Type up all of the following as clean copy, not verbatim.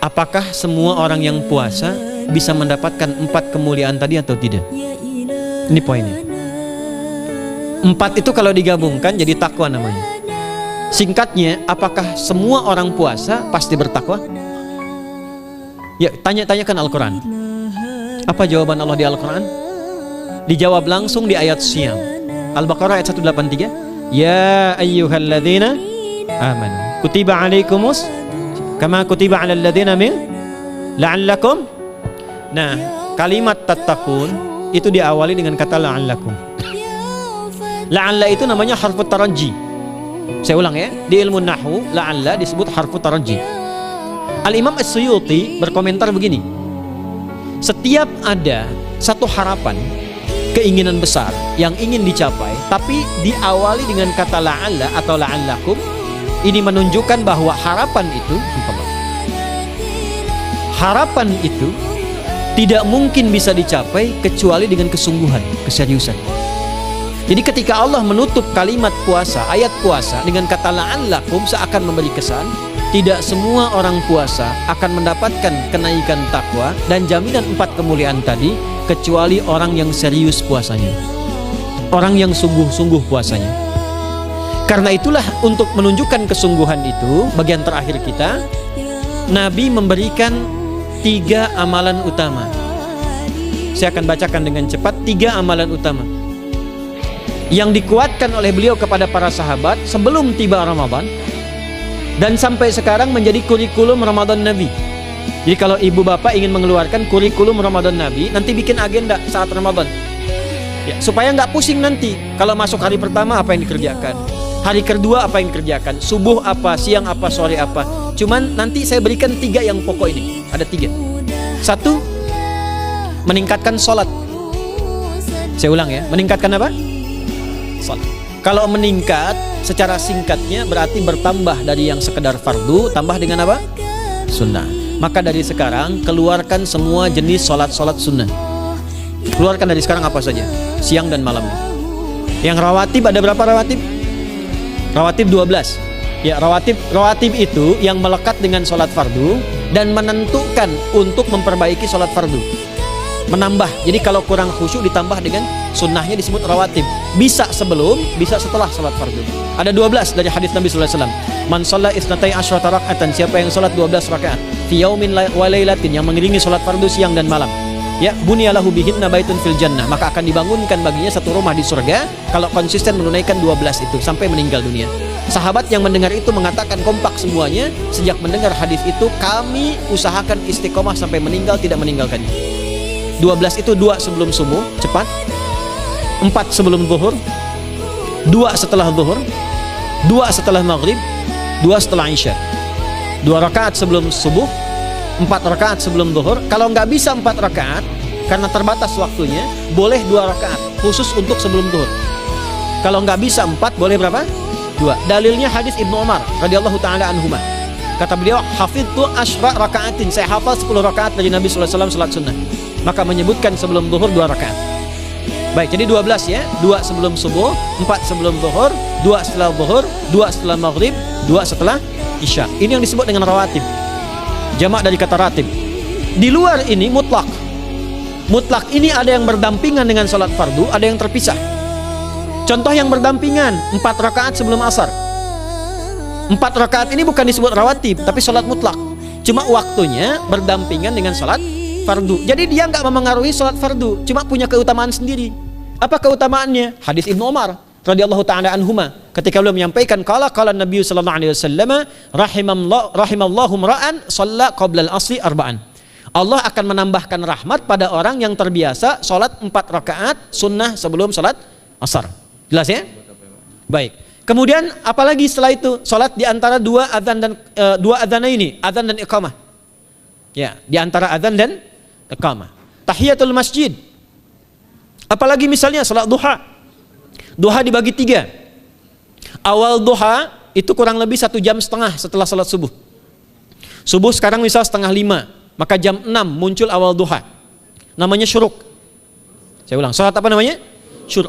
apakah semua orang yang puasa bisa mendapatkan 4 kemuliaan tadi atau tidak? Ini poinnya. 4 itu kalau digabungkan jadi takwa namanya. Singkatnya, apakah semua orang puasa pasti bertakwa? Ya, tanyakan Al-Quran. Apa jawaban Allah di Al-Quran? Dijawab langsung di ayat Siyam. Al-Baqarah ayat 183. Ya ayyuhalladzina amanu kutiba alaikumus kama kutiba alal ladzina min la'allakum. Nah, kalimat tattaqun itu diawali dengan kata la'allakum. La'alla itu namanya harfut taraji. Saya ulang ya, di ilmu nahwu la'alla disebut harfut taraji. Al-Imam As-Suyuti berkomentar begini. Setiap ada satu harapan, keinginan besar yang ingin dicapai, tapi diawali dengan kata la'alla atau la'allakum, ini menunjukkan bahwa harapan itu tidak mungkin bisa dicapai kecuali dengan kesungguhan, keseriusan. Jadi ketika Allah menutup kalimat puasa, ayat puasa dengan kata la'allakum, seakan memberi kesan tidak semua orang puasa akan mendapatkan kenaikan takwa dan jaminan 4 kemuliaan tadi kecuali orang yang serius puasanya, orang yang sungguh-sungguh puasanya. Karena itulah, untuk menunjukkan kesungguhan itu, bagian terakhir kita, Nabi memberikan 3 amalan utama. Saya akan bacakan dengan cepat 3 amalan utama yang dikuatkan oleh beliau kepada para sahabat sebelum tiba Ramadan dan sampai sekarang menjadi kurikulum Ramadan Nabi. Jadi kalau ibu bapak ingin mengeluarkan kurikulum Ramadan Nabi, nanti bikin agenda saat Ramadan ya, supaya nggak pusing nanti kalau masuk hari pertama apa yang dikerjakan, hari kedua apa yang dikerjakan, subuh apa, siang apa, sore apa. Cuman nanti saya berikan 3 yang pokok ini. Ada 3. 1, meningkatkan sholat. Saya ulang ya, meningkatkan apa? Sholat. Kalau meningkat secara singkatnya berarti bertambah dari yang sekedar fardu, tambah dengan apa? Sunnah. Maka dari sekarang keluarkan semua jenis sholat-sholat sunnah. Keluarkan dari sekarang apa saja, siang dan malamnya. Yang rawatib, ada berapa rawatib? Rawatib 12. Ya, rawatib itu yang melekat dengan sholat fardu dan menentukan untuk memperbaiki sholat fardu, menambah. Jadi kalau kurang khusyuk ditambah dengan sunnahnya disebut rawatib. Bisa sebelum, bisa setelah sholat fardu. Ada 12 dari hadis Nabi sallallahu alaihi wasallam. Man shalla isnatai asyrata raka'atan, siapa yang sholat 12 rakaat fi yaumin wa lailatin, yang mengiringi sholat fardu siang dan malam, ya, bunyalahu bihinna baitun fil jannah, maka akan dibangunkan baginya satu rumah di surga kalau konsisten menunaikan 12 itu sampai meninggal dunia. Sahabat yang mendengar itu mengatakan kompak semuanya, sejak mendengar hadis itu kami usahakan istiqomah sampai meninggal tidak meninggalkannya. 12 itu 2 sebelum subuh, cepat. 4 sebelum zuhur, 2 setelah zuhur, 2 setelah maghrib, 2 setelah isya. 2 rakaat sebelum subuh, 4 rakaat sebelum zuhur. Kalau nggak bisa 4 rakaat karena terbatas waktunya, boleh 2 rakaat khusus untuk sebelum zuhur. Kalau nggak bisa 4, boleh berapa? 2. Dalilnya hadis Ibnu Umar radhiyallahu taala anhuma. Kata beliau, hafidtu asyra rakaatin, saya hafal 10 rakaat dari Nabi sallallahu alaihi wasallam salat sunnah. Maka menyebutkan sebelum zuhur 2 rakaat. Baik, jadi 12 ya. 2 sebelum subuh, 4 sebelum zuhur, 2 setelah zuhur, 2 setelah maghrib, 2 setelah isya. Ini yang disebut dengan rawatib. Jamak dari kata ratib. Di luar ini mutlak. Mutlak ini ada yang berdampingan dengan salat fardu, ada yang terpisah. Contoh yang berdampingan, 4 rakaat sebelum asar. 4 rakaat ini bukan disebut rawatib, tapi salat mutlak. Cuma waktunya berdampingan dengan salat fardu. Jadi dia nggak memengaruhi salat fardu, cuma punya keutamaan sendiri. Apa keutamaannya? Hadis Ibnu Umar radhiyallahu taala anhuma, ketika beliau menyampaikan qala Nabi sallallahu alaihi wasallam, rahimallahu ra'an shalla qabla al-asri arba'an. Allah akan menambahkan rahmat pada orang yang terbiasa salat 4 rakaat sunnah sebelum salat asar. Jelas ya? Baik. Kemudian apalagi setelah itu? Salat di antara 2 adzan dan 2 adzan ini, adzan dan iqamah. Ya, di antara adzan dan iqamah. Tahiyatul masjid. Apalagi misalnya salat duha. Duha dibagi 3. Awal duha itu kurang lebih 1,5 jam setelah salat subuh. Subuh sekarang misal 4:30, maka jam 6 muncul awal duha. Namanya syuruk. Saya ulang, salat apa namanya?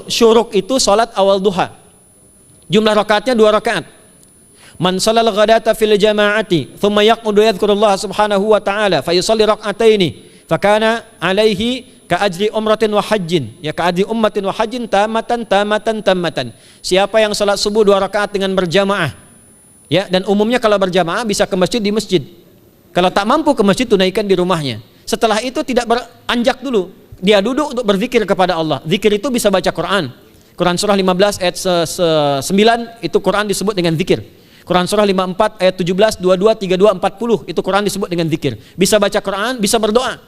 Syuruk itu salat awal duha. Jumlah rakaatnya 2 rakaat. Man shalal ghadata fil jama'ati thumma yaqudu yadhkurullah subhanahu wa ta'ala fa yusalli rak'ataini fakana alaihi ka ajri umratin wa hajjin, ya ka ajri ummatin wa hajjin tamatan. Siapa yang salat subuh 2 rakaat dengan berjamaah, ya, dan umumnya kalau berjamaah bisa ke masjid di masjid. Kalau tak mampu ke masjid, tunaikan di rumahnya. Setelah itu tidak beranjak dulu, dia duduk untuk berzikir kepada Allah. Zikir itu bisa baca Quran. Quran surah 15 ayat 9 itu Quran disebut dengan zikir. Quran surah 54 ayat 17, 22, 32, 40 itu Quran disebut dengan zikir. Bisa baca Quran, bisa berdoa.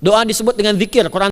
Doa disebut dengan zikir. Quran